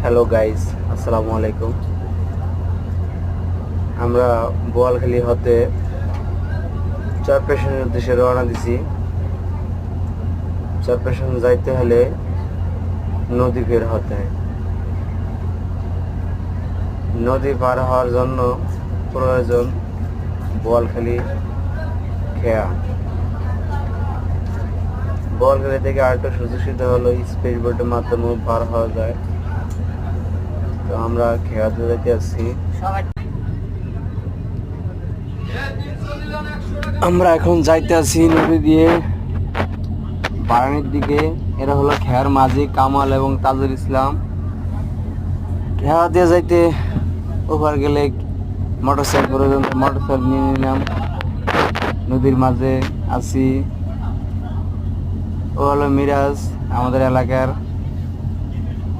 Hello guys, আসসালামু আলাইকুম। আমরা বোয়ালখালী হতে চরপেশনের উদ্দেশ্যে রওনা দিছি। চরপেশন যাইতে হলে নদী পার হতে হয়। নদী পার হওয়ার জন্য প্রয়োজন বোয়ালখালী খেয়া। বোয়ালখালী থেকে আরেকটা সুযোগ সুবিধা হলো স্পিড বোটের মাধ্যমে পার হওয়া যায়। তো আমরা খেয়াতে যাইতে আসছি। আমরা এখন যাইতে আছি নদী দিয়ে বারানির দিকে। এরা হলো খেয়ার মাঝি কামাল এবং তাজুল ইসলাম। খেয়া দিয়ে যাইতে ওভার গেলে মোটরসাইকেল পর্যন্ত মোটরসাইকেল নিয়ে নিলাম। নদীর মাঝে আছি। ও হলো মিরাজ, আমাদের এলাকার।